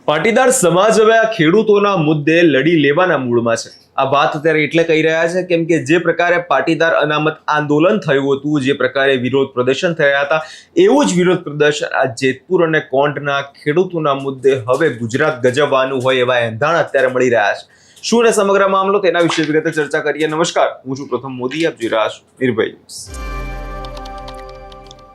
પાટીદાર સમાજ હવે આ ખેડૂતોના મુદ્દે લડી લેવાના મૂડમાં છે। આ વાત અત્યારે એટલે કહી રહ્યા છે કેમ કે જે પ્રકારે પાટીદાર અનામત આંદોલન થયું હતું, જે પ્રકારે વિરોધ પ્રદર્શન થયા હતા, એવું જ વિરોધ પ્રદર્શન આ જેતપુર અને કોંઢના ખેડૂતોના મુદ્દે હવે ગુજરાત ગજવવાનું હોય એવા એંધાણ અત્યારે મળી રહ્યા છે। શું ને સમગ્ર મામલો તેના વિશે વિગતે ચર્ચા કરીએ। નમસ્કાર, હું છું પ્રથમ મોદી, આપ જોઈ રહ્યા છો નિર્ભય ન્યૂઝ।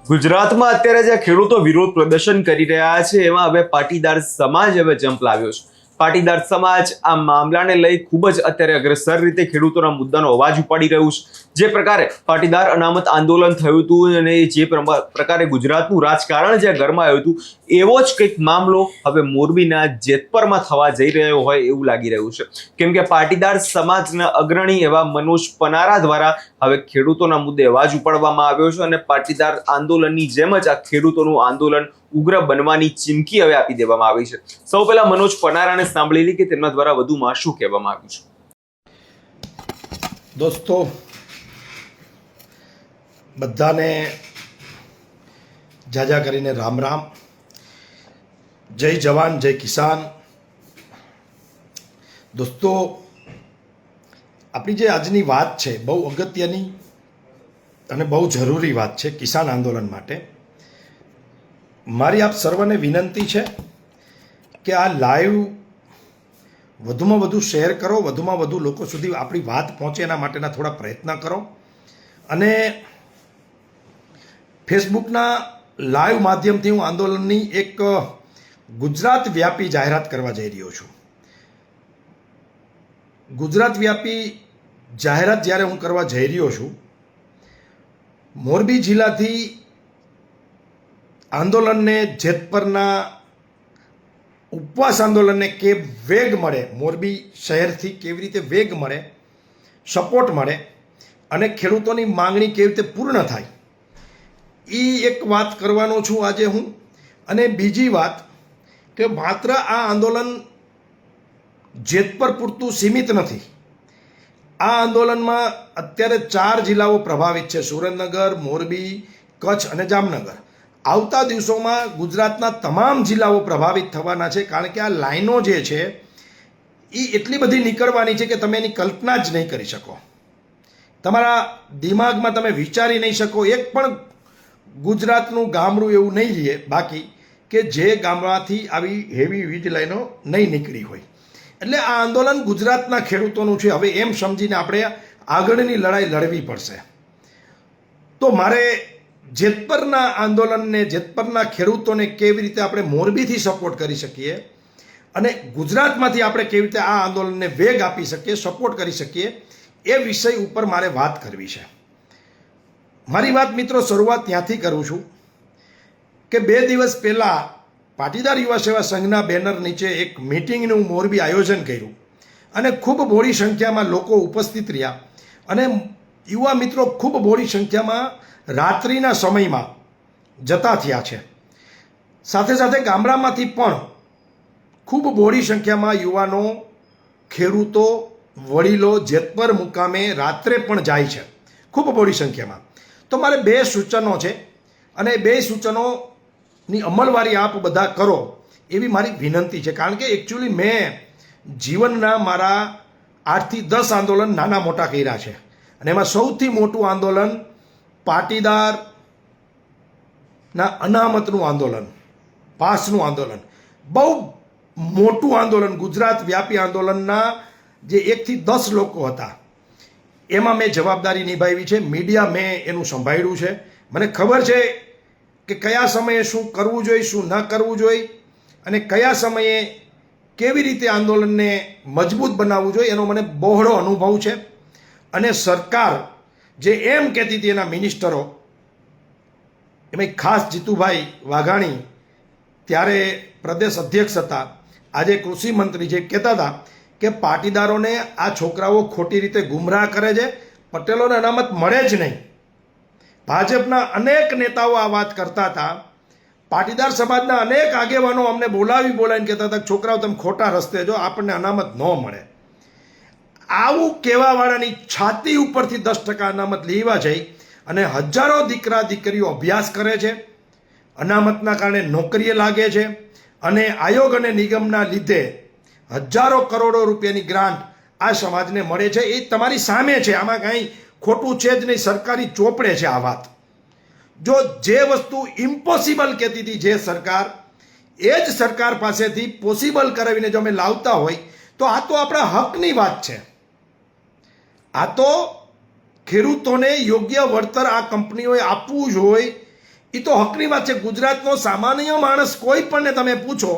ગુજરાતમાં અત્યારે જે ખેડૂતો વિરોધ પ્રદર્શન કરી રહ્યા છે એમાં હવે પાટીદાર સમાજ હવે ઝંપલાવ્યો છે। પાટીદાર સમાજ આ મામલાને લઈ ખૂબ જ અત્યારે અગ્રેસર રીતે ખેડૂતોના મુદ્દાનો અવાજ ઉપાડી રહ્યું છે। જે પ્રકારે પાટીદાર અનામત આંદોલન થયું હતું અને જે પ્રકારે ગુજરાતનું રાજકારણ જે ગરમાયું હતું, એવો જ કંઈક મામલો હવે મોરબીના જેતપરમાં થવા જઈ રહ્યો હોય એવું લાગી રહ્યું છે। કેમ કે પાટીદાર સમાજના અગ્રણી એવા મનોજ પનારા દ્વારા હવે ખેડૂતોના મુદ્દે અવાજ ઉપાડવામાં આવ્યો છે અને પાટીદાર આંદોલનની જેમ જ આ ખેડૂતોનું આંદોલન ઉગ્ર બનવાની ચીમકી હવે આપી દેવામાં આવી છે। સૌ પહેલા મનોજ પનારાને સાંભળી લી કે તેમના દ્વારા વધુમાં શું કહેવામાં આવ્યું છે। દોસ્તો, બધાને જાજા કરીને રામ રામ, જય જવાન જય કિસાન। દોસ્તો, આપણી જે આજની વાત છે બહુ અગત્યની અને બહુ જરૂરી વાત છે કિસાન આંદોલન માટે। મારી આપ સર્વને વિનંતી છે કે આ લાઈવ વધુમાં વધુ શેર કરો, વધુમાં વધુ લોકો સુધી આપણી વાત પહોંચે એના માટેના થોડા પ્રયત્ન કરો અને ફેસબુકના લાઈવ માધ્યમથી હું આંદોલનની એક ગુજરાત વ્યાપી જાહેરાત કરવા જઈ રહ્યો છું। ગુજરાત વ્યાપી જાહેરાત જ્યારે હું કરવા જઈ રહ્યો છું, મોરબી જિલ્લાથી આંદોલનને, જેતપરના ઉપવાસ આંદોલનને કે વેગ મળે, મોરબી શહેરથી કેવી રીતે વેગ મળે, સપોર્ટ મળે અને ખેડૂતોની માંગણી કેવી રીતે પૂર્ણ થાય, એ એક વાત કરવાનો છું આજે હું। અને બીજી વાત કે માત્ર આ આંદોલન જેતપર પૂરતું સીમિત નથી। આ આંદોલનમાં અત્યારે 4 જિલ્લાઓ પ્રભાવિત છે: સુરેન્દ્રનગર, મોરબી, કચ્છ અને જામનગર। આવતા દિવસોમાં ગુજરાતના તમામ જિલ્લાઓ પ્રભાવિત થવાના છે, કારણ કે આ લાઈનો જે છે એ એટલી બધી નીકળવાની છે કે તમે એની કલ્પના જ નહીં કરી શકો। તમારા દિમાગમાં તમે વિચારી નહીં શકો। એક પણ ગુજરાતનું ગામડું એવું નહીં રહે બાકી કે જે ગામડાથી આવી હેવી વીજ લાઈનો નહીં નીકળી હોય। એટલે આ આંદોલન ગુજરાતના ખેડૂતોનું છે। હવે એમ સમજીને આપણે આગળની લડાઈ લડવી પડશે। તો મારે જેતપરના આંદોલનને, જેતપરના ખેડૂતોને કેવી રીતે આપણે મોરબીથી સપોર્ટ કરી શકીએ અને ગુજરાતમાંથી આપણે કેવી રીતે આ આંદોલનને વેગ આપી શકીએ, સપોર્ટ કરી શકીએ, એ વિષય ઉપર મારે વાત કરવી છે। મારી વાત મિત્રો શરૂઆત ત્યાંથી કરું છું કે 2 દિવસ પહેલાં પાટીદાર યુવા સેવા સંઘના બેનર નીચે એક મિટિંગનું મોરબી આયોજન કર્યું અને ખૂબ મોટી સંખ્યામાં લોકો ઉપસ્થિત રહ્યા અને યુવા મિત્રો ખૂબ મોટી સંખ્યામાં રાત્રિના સમયમાં જતા થયા છે। સાથે સાથે ગામડામાંથી પણ ખૂબ મોટી સંખ્યામાં યુવાનો, ખેડૂતો, વડીલો જેતપર મુકામે રાત્રે પણ જાય છે, ખૂબ મોટી સંખ્યામાં। તો મારે 2 સૂચનો છે અને 2 સૂચનોની અમલવારી આપ બધા કરો એવી મારી વિનંતી છે। કારણ કે એકચ્યુઅલી મેં જીવનના મારા 8 થી 10 આંદોલન નાના મોટા કર્યા છે અને એમાં સૌથી મોટું આંદોલન પાટીદારના અનામતનું આંદોલન, પાસનું આંદોલન, બહુ મોટું આંદોલન, ગુજરાત વ્યાપી આંદોલનના જે 1 થી 10 લોકો હતા એમાં મેં જવાબદારી નિભાવી છે। મીડિયા મેં એનું સંભાળ્યું છે। મને ખબર છે કે કયા સમયે શું કરવું જોઈએ, શું ન કરવું જોઈએ અને કયા સમયે કેવી રીતે આંદોલનને મજબૂત બનાવવું જોઈએ એનો મને બહોળો અનુભવ છે। અને સરકાર જે એમ કહેતી હતી, એના મિનિસ્ટરો, એમાં ખાસ જીતુભાઈ વાઘાણી ત્યારે પ્રદેશ અધ્યક્ષ હતા, આજે કૃષિ મંત્રી, જે કહેતા હતા કે પાટીદારોને આ છોકરાઓ ખોટી રીતે ગુમરાહ કરે છે, પટેલોને અનામત મળે જ નહીં। ભાજપના અનેક નેતાઓ આ વાત કરતા હતા। પાટીદાર સમાજના અનેક આગેવાનો અમને બોલાવીને કહેતા હતા છોકરાઓ તમે ખોટા રસ્તે જો, આપણને અનામત ન મળે। આવું કહેવાવાળાની છાતી ઉપરથી 10% અનામત લેવા જઈ અને હજારો દીકરા દીકરીઓ અભ્યાસ કરે છે, અનામતના કારણે નોકરીએ લાગે છે અને આયોગ અને નિગમના લીધે હજારો કરોડો રૂપિયાની ગ્રાન્ટ આ સમાજને મળે છે. એ તમારી સામે છે, આમાં કાંઈ ખોટું છે જ નહીં. સરકારી ચોપડે છે આ વાત. જો જે વસ્તુ ઇમ્પોસિબલ કહેતી હતી જે સરકાર, એ જ સરકાર પાસેથી પોસિબલ કરાવીને જો અમે લાવતા હોય તો આ તો આપણા હકની વાત છે. આ તો ખેડૂતોને યોગ્ય વળતર આ કંપનીઓએ આપવું જ હોય, એ તો હકની વાત છે. ગુજરાતનો સામાન્ય માણસ કોઈ પણને તમે પૂછો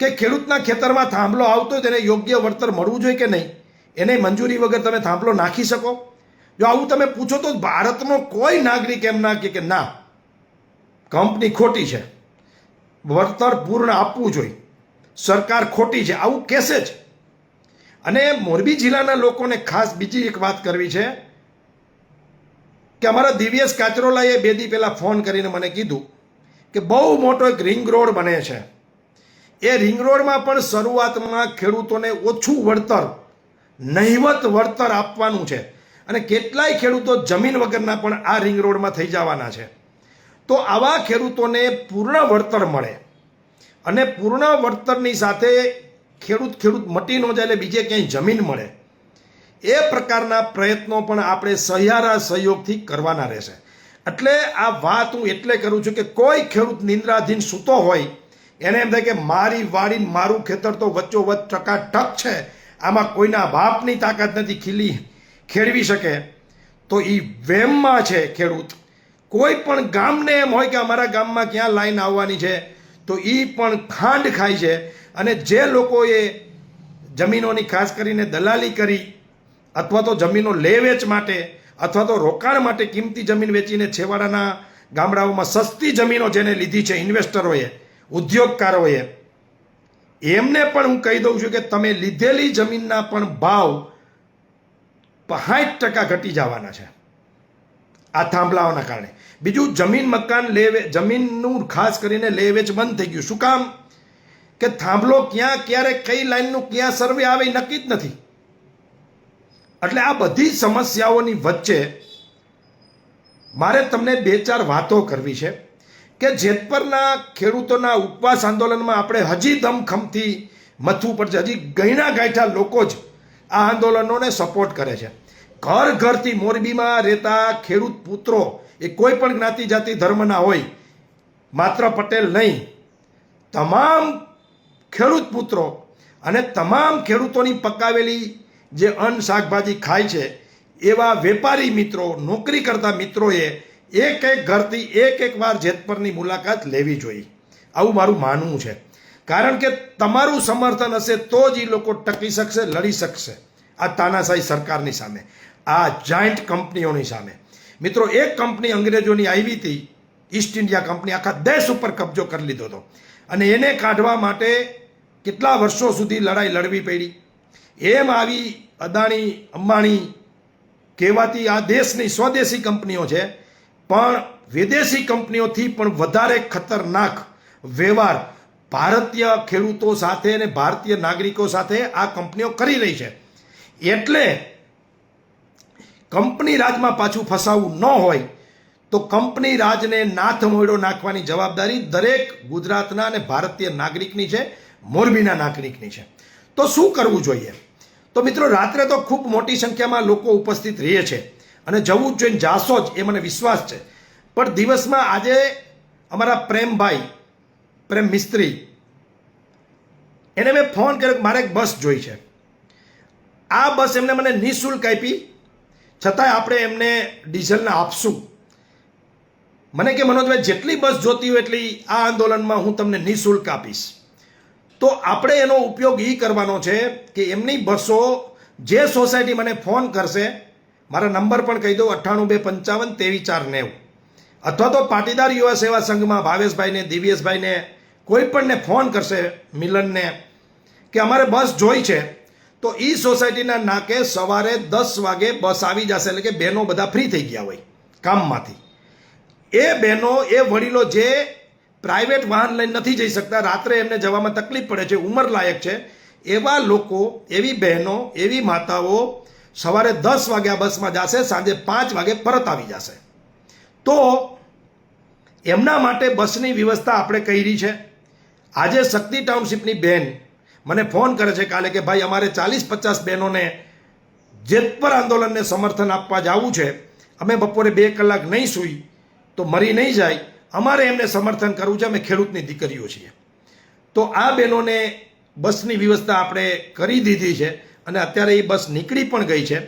કે ખેડૂતના ખેતરમાં થાંભલો આવતો હોય તેને યોગ્ય વળતર મળવું જોઈએ કે નહીં, એને મંજૂરી વગર તમે થાંભલો નાખી શકો? જો આવું તમે પૂછો તો ભારતનો કોઈ નાગરિક એમ ના કે ના, કંપની ખોટી છે, વળતર પૂર્ણ આપવું જોઈએ, સરકાર ખોટી છે, આવું કહેશે જ. અને મોરબી જિલ્લાના લોકોને ખાસ બીજી એક વાત કરવી છે કે અમારા દિવ્યેશ કાચરોલાએ 2 દી પહેલાં ફોન કરીને મને કીધું કે બહુ મોટો એક રિંગ રોડ બને છે. એ રિંગ રોડમાં પણ શરૂઆતમાં ખેડૂતોને ઓછું વળતર, નહિવત વળતર આપવાનું છે. અને કેટલાય ખેડૂતો જમીન વગરના પણ આ રિંગ રોડમાં થઈ જવાના છે. તો આવા ખેડૂતોને પૂર્ણ વળતર મળે અને પૂર્ણ વળતરની સાથે ખેડૂત મટી ન જાય એટલે બીજે ક્યાંય જમીન મળે, એ પ્રકારના પ્રયત્નો પણ આપણે સહિયારા સહયોગથી કરવાના રહેશે. એટલે આ વાત હું એટલે કરું છું કે કોઈ ખેડૂત નિંદ્રાધીન સૂતો હોય એને એમ થાય કે મારી વાડી મારું ખેતર તો વચ્ચોવચ્ચ ટકાટક છે, આમાં કોઈના બાપની તાકાત નથી ખેડવી શકે, તો એ વેમમાં છે ખેડૂત. કોઈ પણ ગામને એમ હોય કે અમારા ગામમાં ક્યાં લાઈન આવવાની છે તો એ પણ ખાંડ ખાય છે. અને જે લોકોએ જમીનોની ખાસ કરીને દલાલી કરી અથવા તો જમીનો લે વેચ માટે અથવા તો રોકાણ માટે કિંમતી જમીન વેચીને છેવાડાના ગામડાઓમાં સસ્તી જમીનો જેને લીધી છે ઇન્વેસ્ટરોએ, ઉદ્યોગકારોએ, એમને પણ હું કહી દઉં છું કે તમે લીધેલી જમીનના પણ ભાવ 60% ઘટી જવાના છે આ થાંભલાઓના કારણે. બીજું, જમીન મકાન જમીનનું ખાસ કરીને લે વેચ બંધ થઈ ગયું. શું કામ? કે થાંભલો ક્યાં ક્યારે કઈ લાઈનનું ક્યાં સર્વે આવે એ નક્કી જ નથી. એટલે આ બધી સમસ્યાઓની વચ્ચે મારે તમને 2-4 વાતો કરવી છે કે જેતપરના ખેડૂતોના ઉપવાસ આંદોલનમાં આપણે હજી દમખમથી મથવું પડશે. હજી ગયણા ગાંઠા લોકો જ આ આંદોલનોને સપોર્ટ કરે છે. ઘર ઘરથી મોરબીમાં રહેતા ખેડૂત પુત્રો, એ કોઈ પણ જ્ઞાતિ જાતિ ધર્મના હોય, માત્ર પટેલ નહીં, તમામ ખેડૂત પુત્રો અને તમામ ખેડૂતોની પકાવેલી જે અન્ન શાકભાજી ખાય છે એવા વેપારી મિત્રો, નોકરી કરતા મિત્રોએ એક ઘરથી એક વાર જેતપરની મુલાકાત લેવી જોઈએ, આવું મારું માનવું છે. કારણ કે તમારું સમર્થન હશે તો જ એ લોકો ટકી શકશે, લડી શકશે આ તાનાશાહી સરકારની સામે, આ જાયન્ટ કંપનીઓની સામે. મિત્રો, એક કંપની અંગ્રેજોની આવી હતી, ઈસ્ટ ઇન્ડિયા કંપની, આખા દેશ ઉપર કબજો કરી લીધો હતો અને એને કાઢવા માટે કેટલા વર્ષો સુધી લડાઈ લડવી પડી. એમ આવી અદાણી અંબાણી કહેવાતી આ દેશની સ્વદેશી કંપનીઓ છે, પણ વિદેશી કંપનીઓથી પણ વધારે ખતરનાક વ્યવહાર ભારતીય ખેડૂતો સાથે અને ભારતીય નાગરિકો સાથે આ કંપનીઓ કરી રહી છે. એટલે કંપની રાજમાં પાછું ફસાવવું ન હોય તો કંપની રાજને નાથ મોયડો નાખવાની જવાબદારી દરેક ગુજરાતના અને ભારતીય નાગરિકની છે, મોરબીના નાગરિકની છે. તો શું કરવું જોઈએ? તો મિત્રો, રાત્રે તો ખૂબ મોટી સંખ્યામાં લોકો ઉપસ્થિત રહે છે અને જવું જ જોઈએ, જાશો જ, એ મને વિશ્વાસ છે. પણ દિવસમાં આજે અમારા પ્રેમ મિસ્ત્રી, એને મેં ફોન કર્યો કે મારે એક બસ જોઈ છે. આ બસ એમને મને નિઃશુલ્ક આપી, છતાંય આપણે એમને ડીઝલના આપશું. મને કે મનોજભાઈ, જેટલી બસ જોતી હોય એટલી આ આંદોલનમાં હું તમને નિઃશુલ્ક આપીશ. તો આપણે એનો ઉપયોગ એ કરવાનો છે કે એમની બસો જે સોસાયટી મને ફોન કરશે, મારા નંબર પણ કહી દઉં 9825532490, અથવા તો પાટીદાર યુવા સેવા સંઘમાં ભાવેશભાઈને, દિવ્યેશભાઈને, કોઈ પણને ફોન કરશે, મિલનને, કે અમારે બસ જોઈ છે, તો એ સોસાયટીના નાકે સવારે 10 વાગે બસ આવી જશે. એટલે કે બહેનો બધા ફ્રી થઈ ગયા હોય કામમાંથી. એ બહેનો, એ વડીલો જે પ્રાઇવેટ વાહન લઈને નથી જઈ શકતા, રાત્રે એમને જવામાં તકલીફ પડે છે, ઉંમરલાયક છે, એવા લોકો, એવી બહેનો, એવી માતાઓ સવારે 10 વાગે આ બસમાં જશે, સાંજે 5 વાગે પરત આવી જશે. તો એમના માટે બસની વ્યવસ્થા આપણે કરી છે. આજે શક્તિ ટાઉનશીપની બહેન મને ફોન કરે છે કાલે કે ભાઈ અમારે 40-50 બહેનોને જેતપર આંદોલનને સમર્થન આપવા જવું છે, અમે બપોરે 2 કલાક નહીં સૂઈ તો મરી નહીં જાય, અમારે એમને સમર્થન કરવું છે, અમે ખેડૂતની દીકરીઓ છીએ. તો આ બહેનોને બસની વ્યવસ્થા આપણે કરી દીધી છે અને અત્યારે એ બસ નીકળી પણ ગઈ છે.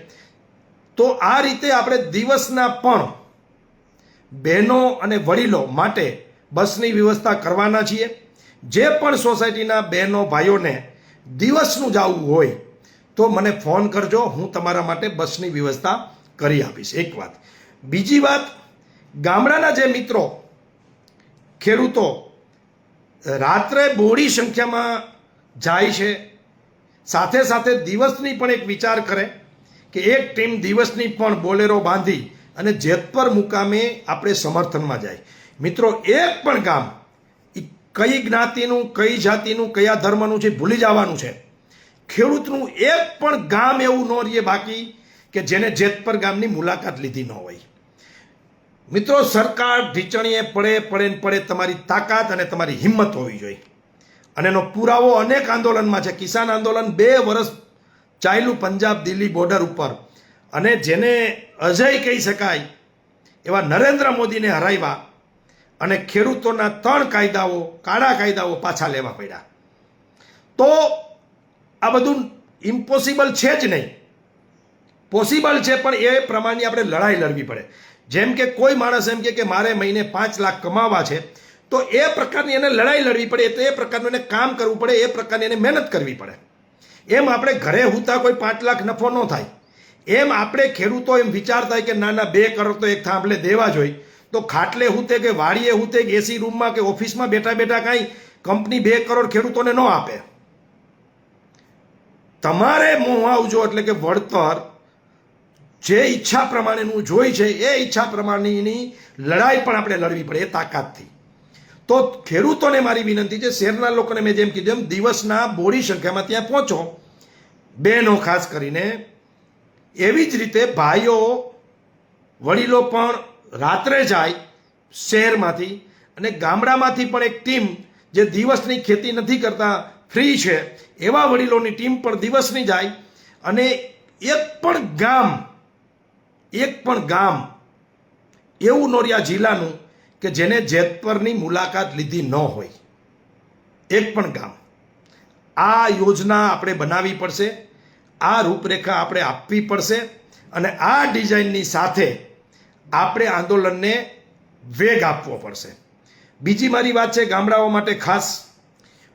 તો આ રીતે આપણે દિવસના પણ બહેનો અને વડીલો માટે બસની વ્યવસ્થા કરવાના છીએ. જે પણ સોસાયટીના બહેનો ભાઈઓને દિવસનું જવું હોય તો મને ફોન કરજો, હું તમારા માટે બસની વ્યવસ્થા કરી આપીશ. એક વાત. બીજી વાત, ગામડાના જે મિત્રો ખેડૂતો રાત્રે બહોળી સંખ્યામાં જાય છે, સાથે સાથે દિવસની પણ એક વિચાર કરે કે એક ટીમ દિવસની પણ બોલેરો બાંધી અને જેતપર મુકામે આપણે સમર્થનમાં જાય. મિત્રો, એક પણ ગામ કઈ જ્ઞાતિનું, કઈ જાતિનું, કયા ધર્મનું છે ભૂલી જવાનું છે. ખેડૂતનું એક પણ ગામ એવું ન રહીએ બાકી કે જેને જેતપર ગામની મુલાકાત લીધી ન હોય. મિત્રો, સરકાર ઢીચણીએ પડે તમારી તાકાત અને તમારી હિંમત હોવી જોઈએ. અને એનો પુરાવો અનેક આંદોલનમાં છે. કિસાન આંદોલન 2 વર્ષ ચાલ્યું પંજાબ દિલ્હી બોર્ડર ઉપર, અને જેને અજય કહી શકાય એવા નરેન્દ્ર મોદીને હરાવ્યા અને ખેડૂતોના 3 કાયદાઓ, કાળા કાયદાઓ પાછા લેવા પડ્યા. તો આ બધું ઇમ્પોસિબલ છે જ નહીં, પોસિબલ છે, પણ એ પ્રમાણની આપણે લડાઈ લડવી પડે. જેમ કે કોઈ માણસ એમ કે મારે મહિને 5 લાખ કમાવા છે, તો એ પ્રકારની એને લડાઈ લડવી પડે, તો એ પ્રકારનું એને કામ કરવું પડે, એ પ્રકારની એને મહેનત કરવી પડે. એમ આપણે ઘરે હુતા કોઈ 5 લાખ નફો ન થાય, એમ આપણે ખેડૂતો એમ વિચારતા કે ના 2 કરોડ તો એક થાંભલે દેવા જોઈએ, તો ખાટલે હુતે કે વાડીએ હુતે કે એસી રૂમમાં કે ઓફિસમાં બેઠા બેઠા કાંઈ કંપની 2 કરોડ ખેડૂતોને ન આપે. તમારે મુઆવજો એટલે કે વળતર જે ઈચ્છા પ્રમાણેનું જોઈ છે એ ઈચ્છા પ્રમાણેની લડાઈ પણ આપણે લડવી પડે એ તાકાતથી. તો ખેડૂતોને મારી વિનંતી છે, શહેરના લોકોને મેં જેમ કીધું એમ દિવસના બોડી સંખ્યામાં ત્યાં પહોંચો, બહેનો ખાસ કરીને. એવી જ રીતે ભાઈઓ વડીલો પણ રાત્રે જાય શહેરમાંથી, અને ગામડામાંથી પણ એક ટીમ જે દિવસની ખેતી નથી કરતા, ફ્રી છે એવા વડીલોની ટીમ પણ દિવસની જાય. અને એક પણ ગામ એવું નોરિયા જિલ્લાનું કે જેને જેતપરની મુલાકાત લીધી ન હોય, એક પણ ગામ. આ યોજના આપણે બનાવવી પડશે, આ રૂપરેખા આપણે આપવી પડશે, અને આ ડિઝાઇનની સાથે આપણે આંદોલનને વેગ આપવો પડશે. બીજી મારી વાત છે ગામડાઓ માટે ખાસ,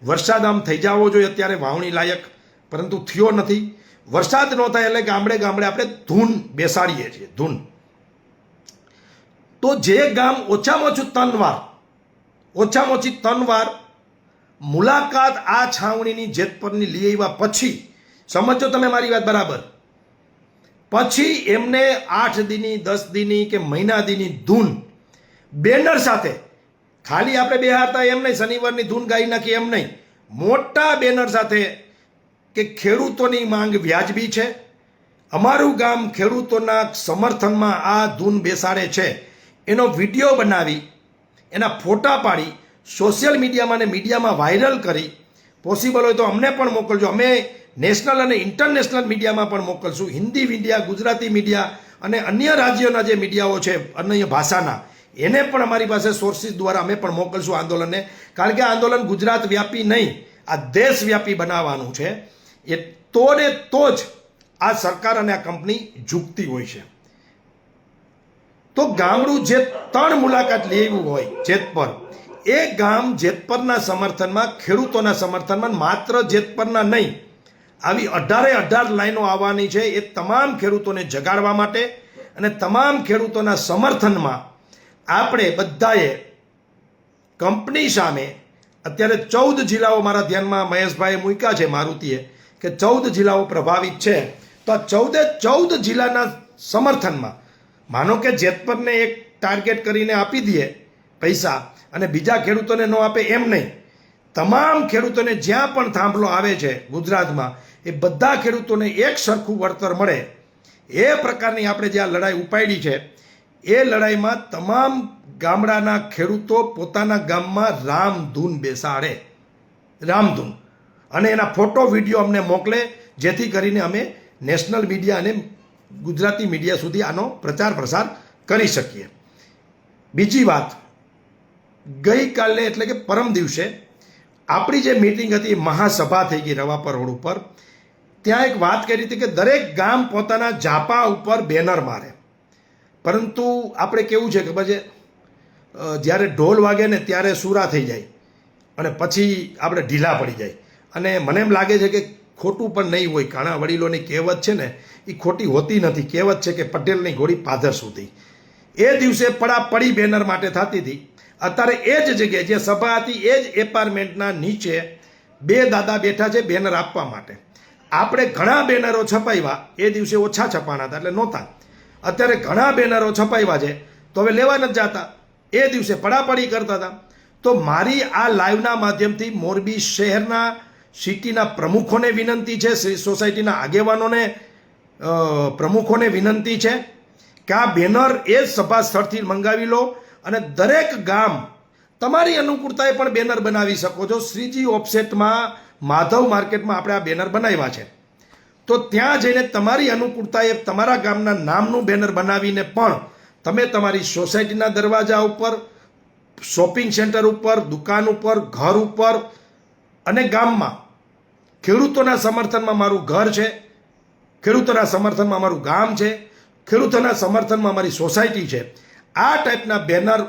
વરસાદ આમ થઈ જવો જોઈએ અત્યારે વાવણી લાયક, પરંતુ થયો નથી. વરસાદ ન થાય એટલે ગામડે ગામડે આપણે ધૂન બેસાડીએ છીએ, ધૂન. તો જે ગામ ઓછામાં ઓછી 3 વાર મુલાકાત આ છાવણીની જેતપરની લઈ આવ્યા પછી, સમજો તમે મારી વાત બરાબર, પછી એમને 8 દીની, 10 દીની કે મહિના દીની ધૂન બેનર સાથે, ખાલી આપણે બેહારતા એમ નહીં, શનિવારની ધૂન ગાઈ નાખી એમ નહીં, મોટા બેનર સાથે કે ખેડૂતોની માંગ વ્યાજબી છે, અમારું ગામ ખેડૂતોના સમર્થનમાં આ ધૂન બેસાડે છે, એનો વિડીયો બનાવી, એના ફોટા પાડી સોશિયલ મીડિયામાં અને મીડિયામાં વાયરલ કરી, પોસિબલ હોય તો અમને પણ મોકલજો. અમે નેશનલ અને ઇન્ટરનેશનલ મીડિયામાં પણ મોકલશું, હિન્દી મીડિયા, ગુજરાતી મીડિયા અને અન્ય રાજ્યોના જે મીડિયાઓ છે અન્ય ભાષાના, એને પણ અમારી પાસે સોર્સિસ દ્વારા અમે પણ મોકલશું આંદોલનને. કારણ કે આ આંદોલન ગુજરાત વ્યાપી નહીં, આ દેશવ્યાપી બનાવવાનું છે. એ તો જ આ સરકાર અને આ કંપની ઝૂકતી હોય છે. તો ગામડું જે 3 મુલાકાત લેવું હોય જેતપર, એ ગામ જેતપરના સમર્થનમાં, ખેડૂતોના સમર્થનમાં, માત્ર જેતપરના નહીં, આવી 18 લાઈનો આવવાની છે. એ તમામ ખેડૂતોને જગાડવા માટે અને તમામ ખેડૂતોના સમર્થનમાં આપણે બધાએ કંપની સામે, અત્યારે 14 જિલ્લાઓ મારા ધ્યાનમાં મહેશભાઈએ મૂક્યા છે મારુતિએ, કે 14 જિલ્લાઓ પ્રભાવિત છે. તો આ 14 જિલ્લાના સમર્થનમાં, માનો કે જેતપરને એક ટાર્ગેટ કરીને આપી દઈએ પૈસા અને બીજા ખેડૂતોને ન આપે એમ નહીં, તમામ ખેડૂતોને જ્યાં પણ થાંભલો આવે છે ગુજરાતમાં, એ બધા ખેડૂતોને એક સરખું વળતર મળે એ પ્રકારની આપણે જે આ લડાઈ ઉપાડી છે, એ લડાઈમાં તમામ ગામડાના ખેડૂતો પોતાના ગામમાં રામધૂન બેસાડે. રામધૂન, અને એના ફોટો વિડીયો અમને મોકલે, જેથી કરીને અમે નેશનલ મીડિયા અને ગુજરાતી મીડિયા સુધી આનો પ્રચાર પ્રસાર કરી શકીએ. બીજી વાત, ગઈકાલે એટલે કે પરમ દિવસે આપણી જે મિટિંગ હતી, મહાસભા થઈ ગઈ રવાપર રોડ ઉપર. ત્યાં એક વાત કરી હતી કે દરેક ગામ પોતાના ઝાપા ઉપર બેનર મારે, પરંતુ આપણે કેવું છે ખબર છે, જ્યારે ઢોલ વાગે ને ત્યારે સૂરા થઈ જાય અને પછી આપણે ઢીલા પડી જાય. અને મને એમ લાગે છે કે ખોટું પણ નહીં હોય. ઘણા વડીલોની કહેવત છે ને, એ ખોટી હોતી નથી. કહેવત છે કે પટેલની ઘોડી પાદર સુધી. એ દિવસે પડાપડી બેનર માટે થતી હતી. અત્યારે એ જ જગ્યાએ જે સભા હતી એ જ એપાર્ટમેન્ટના નીચે બે દાદા બેઠા છે બેનર આપવા માટે. આપણે ઘણા બેનરો છપાવ્યા, એ દિવસે ઓછા છપાણા હતા એટલે નહોતા. અત્યારે ઘણા બેનરો છપાવ્યા છે તો હવે લેવા નથી જતા, એ દિવસે પડાપડી કરતા હતા. તો મારી આ લાઈવના માધ્યમથી મોરબી શહેરના સિટીના પ્રમુખોને વિનંતી છે, સોસાયટીના આગેવાનોને પ્રમુખોને વિનંતી છે કે આ બેનર એ જ સભા સ્થળથી મંગાવી લો અને દરેક ગામ તમારી અનુકૂળતાએ પણ બેનર બનાવી શકો છો. શ્રીજી ઓફસેટમાં માધવ માર્કેટમાં આપણે આ બેનર બનાવ્યા છે, તો ત્યાં જઈને તમારી અનુકૂળતાએ તમારા ગામના નામનું બેનર બનાવીને પણ તમે તમારી સોસાયટીના દરવાજા ઉપર, શોપિંગ સેન્ટર ઉપર, દુકાન ઉપર, ઘર ઉપર અને ગામમાં ખેડૂતોના સમર્થનમાં મારું ઘર છે, ખેડૂતોના સમર્થનમાં મારું ગામ છે, ખેડૂતોના સમર્થનમાં મારી સોસાયટી છે, આ ટાઈપના બેનર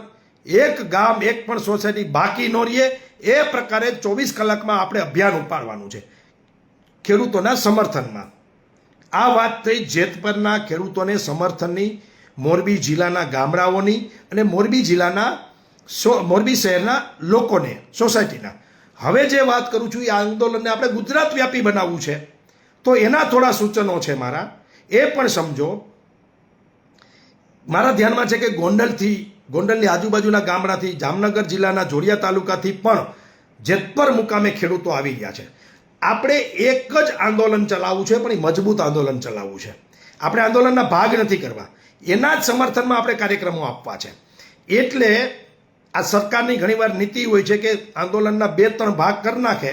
એક ગામ, એક પણ સોસાયટી બાકી ન રહીએ એ પ્રકારે 24 કલાકમાં આપણે અભિયાન ઉપાડવાનું છે ખેડૂતોના સમર્થનમાં. આ વાત થઈ જેતપરના ખેડૂતોને સમર્થનની, મોરબી જિલ્લાના ગામડાઓની અને મોરબી જિલ્લાના મોરબી શહેરના લોકોને, સોસાયટીના. હવે જે વાત કરું છું એ આંદોલનને આપણે ગુજરાત વ્યાપી બનાવવું છે, તો એના થોડા સૂચનો છે મારા, એ પણ સમજો. મારા ધ્યાનમાં છે કે ગોંડલની આજુબાજુના ગામડાથી, જામનગર જિલ્લાના જોડિયા તાલુકાથી પણ જેતપર મુકામે ખેડૂતો આવી રહ્યા છે. આપણે એક જ આંદોલન ચલાવવું છે, પણ એ મજબૂત આંદોલન ચલાવવું છે. આપણે આંદોલનના ભાગ નથી કરવા, એના જ સમર્થનમાં આપણે કાર્યક્રમો આપવા છે. એટલે આ સરકારની ઘણીવાર નીતિ હોય છે કે આંદોલનના 2-3 ભાગ કરી નાખે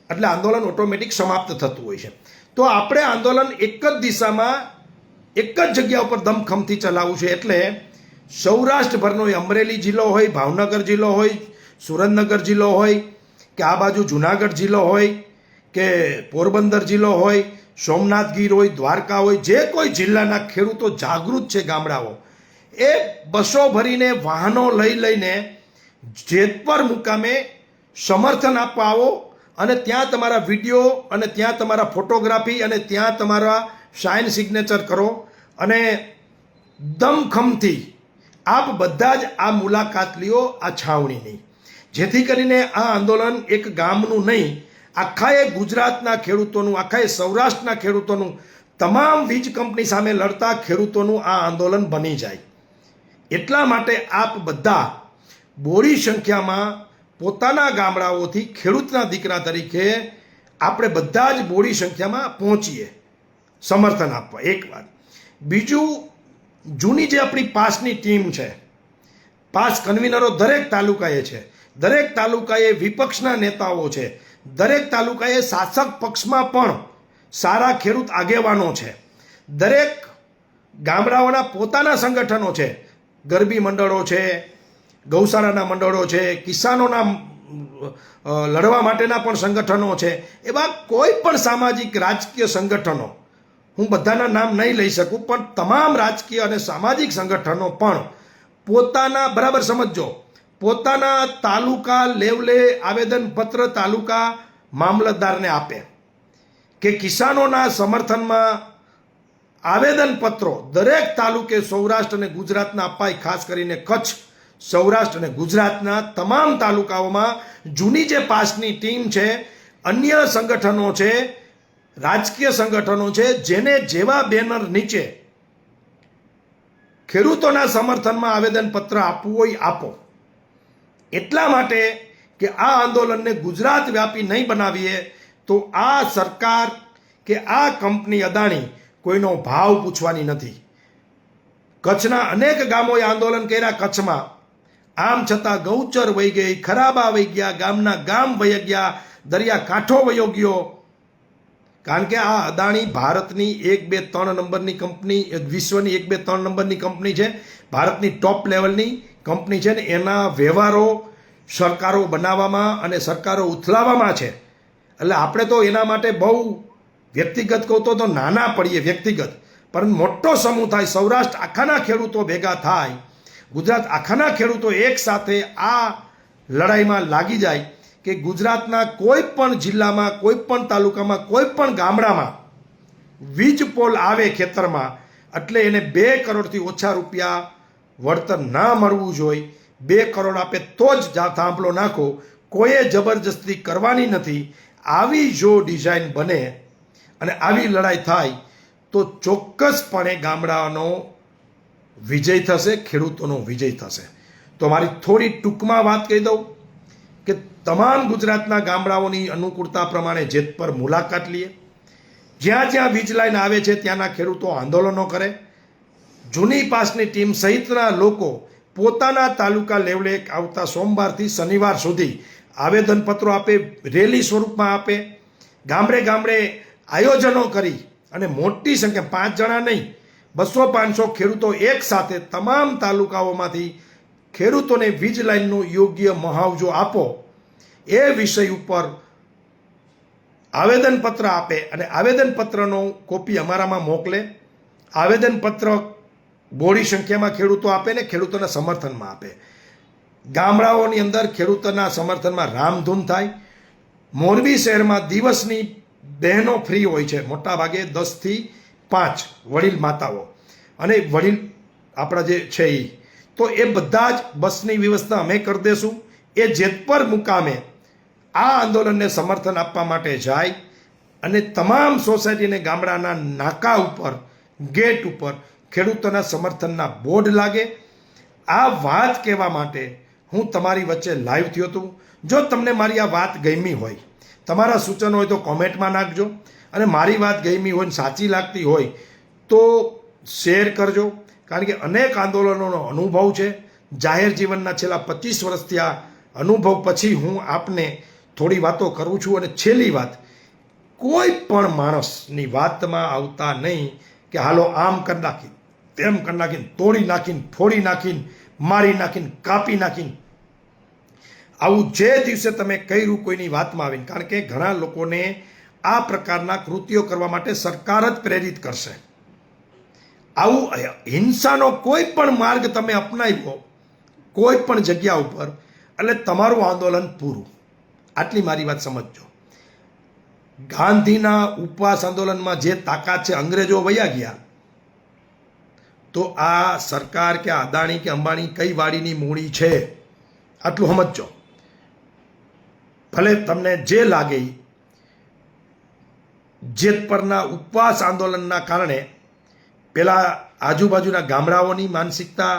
એટલે આંદોલન ઓટોમેટિક સમાપ્ત થતું હોય છે. તો આપણે આંદોલન એક જ દિશામાં, એક જ જગ્યા ઉપર દમખમથી ચલાવવું છે. એટલે સૌરાષ્ટ્રભરનો, અમરેલી જિલ્લો હોય, ભાવનગર જિલ્લો હોય, સુરેન્દ્રનગર જિલ્લો હોય, કે આ બાજુ જુનાગઢ જિલ્લો હોય, કે પોરબંદર જિલ્લો હોય, સોમનાથ ગીર હોય, દ્વારકા હોય, જે કોઈ જિલ્લાના ખેડૂતો જાગૃત છે, ગામડાઓ, એ બસો ભરીને, વાહનો લઈને જેતપર મુકામે સમર્થન આપવા આવો અને ત્યાં તમારા વિડીયો અને ત્યાં તમારા ફોટોગ્રાફી અને ત્યાં તમારા સાઇન સિગ્નેચર કરો અને દમખમથી આપ બધા જ આ મુલાકાત લ્યો આ છાવણીની, જેથી કરીને આ આંદોલન એક ગામનું નહીં, આખાએ ગુજરાતના ખેડૂતોનું, આખાએ સૌરાષ્ટ્રના ખેડૂતોનું, તમામ વીજ કંપની સામે લડતા ખેડૂતોનું આ આંદોલન બની જાય. એટલા માટે આપ બધા બોડી સંખ્યામાં પોતાના ગામડાઓથી ખેડૂતના દીકરા તરીકે આપણે બધા જ બોડી સંખ્યામાં પહોંચીએ સમર્થન આપવા. એક વાત. બીજું, જૂની જે આપણી પાસની ટીમ છે, પાસ કન્વીનરો દરેક તાલુકાએ છે, દરેક તાલુકાએ વિપક્ષના નેતાઓ છે, દરેક તાલુકાએ શાસક પક્ષમાં પણ સારા ખેડૂત આગેવાનો છે, દરેક ગામડાઓના પોતાના સંગઠનો છે, ગરબી મંડળો છે, ગૌશાળાના મંડળો છે, કિસાનોના લડવા માટેના પણ સંગઠનો છે. એવા કોઈ પણ સામાજિક રાજકીય સંગઠનો, હું બધાના નામ નહીં લઈ શકું, પણ તમામ રાજકીય અને સામાજિક સંગઠનો પણ પોતાના, બરાબર સમજો, પોતાના તાલુકા લેવલે આવેદનપત્ર તાલુકા મામલતદારને આપે કે કિસાનોના સમર્થનમાં આવેદનપત્રો દરેક તાલુકે સૌરાષ્ટ્ર અને ગુજરાતના અપાય. ખાસ કરીને કચ્છ, સૌરાષ્ટ્ર અને ગુજરાતના તમામ તાલુકાઓમાં જૂની જે પાસની ટીમ છે, અન્ય સંગઠનો છે, રાજકીય સંગઠનો છે, જેને જેવા બેનર નીચે ખેડૂતોના સમર્થનમાં આવેદનપત્ર આપવું હોય આપો. એટલા માટે કે આ આંદોલનને ગુજરાત વ્યાપી નહીં બનાવીએ તો આ સરકાર કે આ કંપની અદાણી કોઈનો ભાવ પૂછવાની નથી. કચ્છના અનેક ગામોએ આંદોલન કર્યા કચ્છમાં, આમ છતાં ગૌચર વહી ગઈ, ખરાબા વહી ગયા, ગામના ગામ વહી ગયા, દરિયા કાંઠો વયો ગયો. કારણ કે આ અદાણી ભારતની 1, 2, 3 નંબરની કંપની, વિશ્વની 1, 2, 3 નંબરની કંપની છે, ભારતની ટોપ લેવલની કંપની છે ને એના વ્યવહારો સરકારો બનાવવામાં અને સરકારો ઉથલાવવામાં છે. એટલે આપણે તો એના માટે બહુ વ્યક્તિગત કહું તો નાના પડીએ વ્યક્તિગત, પરંતુ મોટો સમૂહ થાય, સૌરાષ્ટ્ર આખાના ખેડૂતો ભેગા થાય, ગુજરાત આખાના ખેડૂતો એક સાથે આ લડાઈમાં લાગી જાય કે ગુજરાતના કોઈ પણ જિલ્લામાં, કોઈ પણ તાલુકામાં, કોઈ પણ ગામડામાં વીજ પોલ આવે ખેતરમાં એટલે એને 2 કરોડથી ઓછા રૂપિયા વળતર ના મળવું જોઈએ. 2 કરોડ આપે તો જ થાંભલો નાખો, કોઈએ જબરજસ્તી કરવાની નથી. આવી જો ડિઝાઇન બને અને આવી લડાઈ થાય તો ચોક્કસપણે ગામડાનો વિજય થશે, ખેડૂતોનો વિજય થશે. તો મારી થોડી ટૂંકમાં વાત કહી દઉં કે તમામ ગુજરાતના ગામડાઓની અનુકૂળતા પ્રમાણે જેતપર મુલાકાત લઈએ. જ્યાં જ્યાં વીજ લાઈન આવે છે ત્યાંના ખેડૂતો આંદોલનો કરે. જૂની પાસની ટીમ સહિતના લોકો પોતાના તાલુકા લેવલે આવતા સોમવારથી શનિવાર સુધી આવેદનપત્રો આપે, રેલી સ્વરૂપમાં આપે, ગામડે ગામડે આયોજનો કરી અને મોટી સંખ્યા 5 જણા નહીં, 200-500 ખેડૂતો એક સાથે તમામ તાલુકાઓમાંથી ખેડૂતોને વીજ લાઈનનો યોગ્ય મુઆવજો આપો એ વિષય ઉપર આવેદનપત્ર આપે અને આવેદનપત્રનો કોપી અમારામાં મોકલે. આવેદનપત્ર બોડી સંખ્યામાં ખેડૂતો આપે ને ખેડૂતોના સમર્થનમાં આપે. ગામડાઓની અંદર ખેડૂતોના સમર્થનમાં રામધૂન થાય. મોરબી શહેરમાં દિવસની બહેનો ફ્રી હોય છે, મોટા ભાગે 10 થી 5 વડીલ માતાઓ અને વડીલ આપણા જે છે એ, તો એ બધા જ બસની વ્યવસ્થા અમે કરી દેશું. એ જેતપર મુકામે આ આંદોલનને સમર્થન આપવા માટે જાય અને તમામ સોસાયટી અને ગામડાના નાકા ઉપર, ગેટ ઉપર ખેડૂતોના સમર્થનના બોર્ડ લાગે. આ વાત કહેવા માટે હું તમારી વચ્ચે લાઈવ થયો હતો. જો તમને મારી આ વાત ગમી હોય, તમારા સૂચનો હોય તો કોમેન્ટમાં નાખજો, અને મારી વાત ગમી હોય ને સાચી લાગતી હોય તો શેર કરજો. કારણ કે અનેક આંદોલનોનો અનુભવ છે. જાહેર જીવનના છેલ્લા 25 વર્ષથી આ અનુભવ પછી હું આપને થોડી વાતો કરું છું. અને છેલ્લી વાત, કોઈ પણ માણસની વાતમાં આવતા નહીં કે હાલો આમ કરી નાખી, તેમ કરી નાખીને, તોડી નાખીને, ફોડી નાખીને, મારી નાખીને, કાપી નાખીને, આવું જે દિવસે તમે કર્યું કોઈની વાતમાં આવીને, કારણ કે ઘણા લોકોને આ પ્રકારના કૃત્યો કરવા માટે સરકાર જ પ્રેરિત કરશે. આવું હિંસાનો કોઈ પણ માર્ગ તમે અપનાવ્યો કોઈ પણ જગ્યા ઉપર એટલે તમારું આંદોલન પૂરું. આટલી મારી વાત સમજજો. ગાંધીના ઉપવાસ આંદોલનમાં જે તાકાત છે, અંગ્રેજો વયા ગયા તો આ સરકાર કે અદાણી કે અંબાણી કઈ વાડીની મૂડી છે, આટલું સમજજો. ભલે તમને જે લાગે. જેતપરના ઉપવાસ આંદોલનના કારણે પેલા આજુબાજુના ગામડાઓની માનસિકતા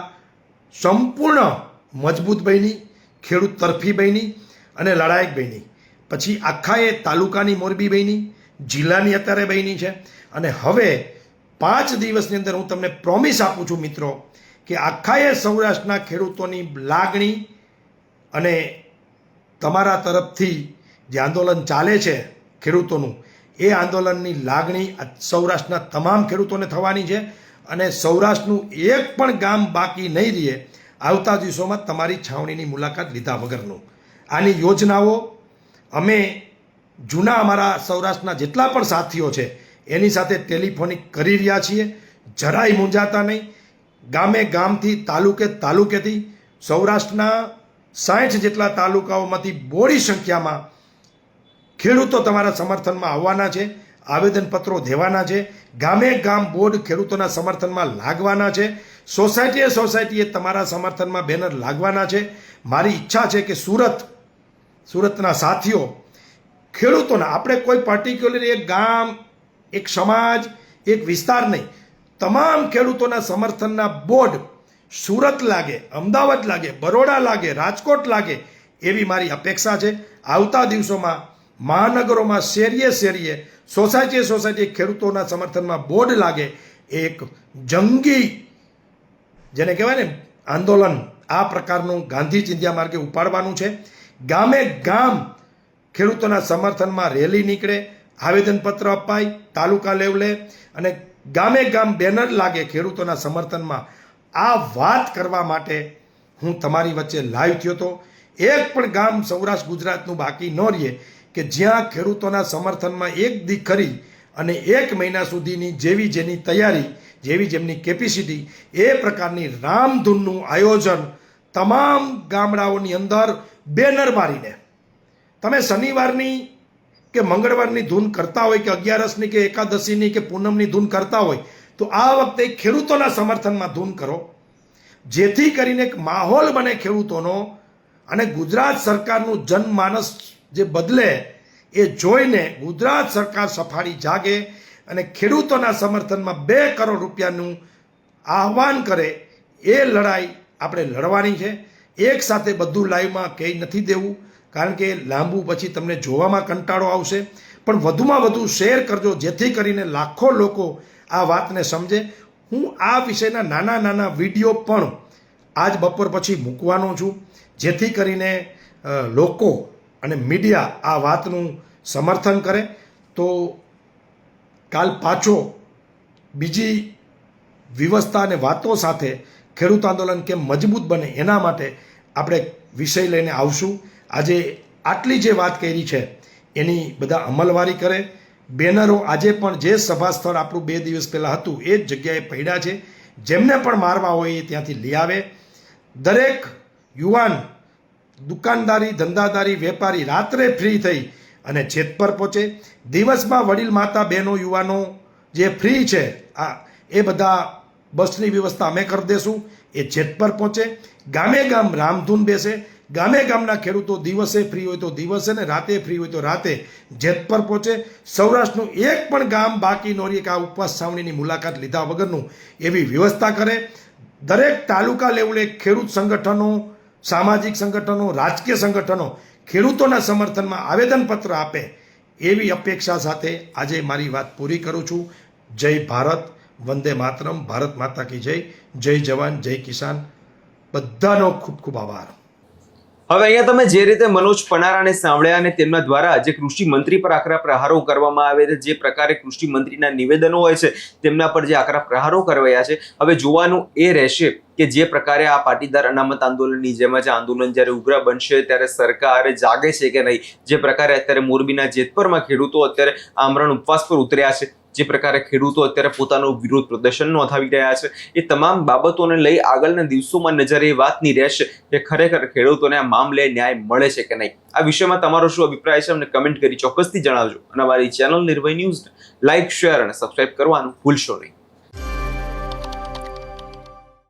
સંપૂર્ણ મજબૂત બની, ખેડૂત તરફી બની અને લડાયક બની. પછી આખા એ તાલુકાની મોરબી બની, જિલ્લાની અત્યારે બની છે. અને હવે 5 દિવસની અંદર હું તમને પ્રોમિસ આપું છું મિત્રો કે આખા એ સૌરાષ્ટ્રના ખેડૂતોની લાગણી અને તમારા તરફથી જે આંદોલન ચાલે છે ખેડૂતોનું, એ આંદોલનની લાગણી સૌરાષ્ટ્રના તમામ ખેડૂતોને થવાની છે. અને સૌરાષ્ટ્રનું એક પણ ગામ બાકી નહીં રહે આવતા દિવસોમાં તમારી છાવણીની મુલાકાત લીધા વગરનું. આની યોજનાઓ અમે જૂના અમારા સૌરાષ્ટ્રના જેટલા પણ સાથીઓ છે એની સાથે ટેલિફોનિક કરી રહ્યા છીએ. જરાય મૂંઝાતા નહીં. ગામે ગામથી, તાલુકે તાલુકેથી સૌરાષ્ટ્રના 60 જેટલા તાલુકાઓમાંથી બોડી સંખ્યામાં ખેડૂતો તમારા સમર્થનમાં આવવાના છે. આવેદનપત્રો દેવાના છે. ગામે ગામ બોર્ડ ખેડૂતોના સમર્થનમાં લાગવાના છે. સોસાયટીએ તમારા સમર્થનમાં બેનર લાગવાના છે. મારી ઈચ્છા છે કે સુરતના સાથીઓ ખેડૂતોના, આપણે કોઈ પર્ટિક્યુલર એક ગામ, એક સમાજ, એક વિસ્તાર નહીં, તમામ ખેડૂતોના સમર્થનના બોર્ડ સુરત લાગે, અમદાવાદ લાગે, બરોડા લાગે, રાજકોટ લાગે એવી મારી અપેક્ષા છે. આવતા દિવસોમાં મહાનગરોમાં શેરીએ સોસાયટીએ ખેડૂતોના સમર્થનમાં બોર્ડ લાગે. એક જંગી, જેને કહેવાય ને આંદોલન, આ પ્રકારનું ગાંધી ચિંધ્યા માર્ગે ઉપાડવાનું છે. ગામે ગામ ખેડૂતોના સમર્થનમાં રેલી નીકળે, આવેદનપત્ર અપાય તાલુકા લેવલે અને ગામે ગામ બેનર લાગે ખેડૂતોના સમર્થનમાં. આ વાત કરવા માટે હું તમારી વચ્ચે લાઈવ થયો હતો. એક પણ ગામ સૌરાષ્ટ્ર ગુજરાતનું બાકી ન રહે કે જ્યાં ખેડૂતોના સમર્થનમાં એક દી કરી અને 1 મહિના સુધીની જેવી જેની તૈયારી, જેવી જેમની કેપેસિટી, એ પ્રકારની રામધૂનનું આયોજન તમામ ગામડાઓની અંદર બેનર મારીને તમે શનિવારની કે મંગળવારની ધૂન કરતા હોય કે 11સની કે એકાદશીની કે પૂનમની ધૂન કરતા હોય તો આ વખતે ખેડૂતોના સમર્થનમાં ધૂન કરો, જેથી કરીને એક માહોલ બને ખેડૂતોનો અને ગુજરાત સરકારનું જનમાનસ જે બદલે એ જોઈને ગુજરાત સરકાર સફાળી જાગે અને ખેડૂતોના સમર્થનમાં 2 કરોડ રૂપિયાનું આહવાન કરે. એ લડાઈ આપણે લડવાની છે. એક સાથે બધું લાઈવમાં કહી નથી દેવું, કારણ કે લાંબુ પછી તમને જોવામાં કંટાળો આવશે. પણ વધુમાં વધુ શેર કરજો, જેથી કરીને લાખો લોકો આ વાતને સમજે. હું આ વિષયના નાના નાના વિડીયો પણ આજ બપોર પછી મૂકવાનો છું, જેથી કરીને લોકો અને મીડિયા આ વાતનું સમર્થન કરે. તો કાલ પાછો બીજી વ્યવસ્થા અને વાતો સાથે ખેડૂત આંદોલન કેમ મજબૂત બને એના માટે આપણે વિષય લઈને આવશું. આજે આટલી જે વાત કરી છે એની બધા અમલવારી કરે. બેનરો આજે પણ જે સભા સ્થળ આપણું 2 દિવસ પહેલાં હતું એ જ જગ્યાએ પડ્યા છે. જેમને પણ મારવા હોય એ ત્યાંથી લઈ આવે. દરેક યુવાન, દુકાનદારી, ધંધાદારી, વેપારી રાત્રે ફ્રી થઈ અને જેતપર પહોંચે. દિવસમાં વડીલ માતા, બહેનો, યુવાનો જે ફ્રી છે એ બધા બસની વ્યવસ્થા અમે કરી દેશું. એ જેતપર પહોંચે, ગામે ગામ રામધૂન બેસે. ગામે ગામના ખેડૂતો દિવસે ફ્રી હોય તો દિવસે ને રાતે ફ્રી હોય તો રાતે જેતપર પહોંચે. સૌરાષ્ટ્રનું એક પણ ગામ બાકી ન રહે કે આ ઉપવાસ છાવણીની મુલાકાત લીધા વગરનું એવી વ્યવસ્થા કરે. દરેક તાલુકા લેવલે ખેડૂત સંગઠનો, સામાજિક સંગઠનો, રાજકીય સંગઠનો ખેડૂતોના સમર્થનમાં આવેદનપત્ર આપે એવી અપેક્ષા સાથે આજે મારી વાત પૂરી કરું છું. જય ભારત, વંદે માતરમ, ભારત માતા કી જય. જય જવાન, જય કિસાન. બધાનો ખૂબ ખૂબ આભાર. હવે અહીંયા તમે જે રીતે મનોજ પનારાને સાંભળ્યા અને તેમના દ્વારા જે કૃષિ મંત્રી પર આકરા પ્રહારો કરવામાં આવે છે, જે પ્રકારે કૃષિ મંત્રીના નિવેદનો હોય છે તેમના પર જે આકરા પ્રહારો કરવાયા છે, હવે જોવાનું એ રહેશે કે જે પ્રકારે આ પાટીદાર અનામત આંદોલનની જેમ જ આંદોલન જ્યારે ઉગ્ર બનશે ત્યારે સરકાર જાગે છે કે નહીં. જે પ્રકારે અત્યારે મોરબીના જેતપરમાં ખેડૂતો અત્યારે આમરણ ઉપવાસ પર ઉતર્યા છે, જે પ્રકારે ખેડૂતો અત્યારે પોતાનું વિરોધ પ્રદર્શન નોંધાવી રહ્યા છે, એ તમામ બાબતોને લઈ આગળના દિવસોમાં નજર એ વાતની રહેશે કે ખરેખર ખેડૂતોને આ મામલે ન્યાય મળે છે કે નહીં. આ વિષયમાં તમારો શું અભિપ્રાય છે અમને કમેન્ટ કરી ચોક્કસથી જણાવજો અને અમારી ચેનલ નિર્ભય ન્યૂઝને લાઇક, શેર અને સબસ્ક્રાઇબ કરવાનું ભૂલશો નહીં.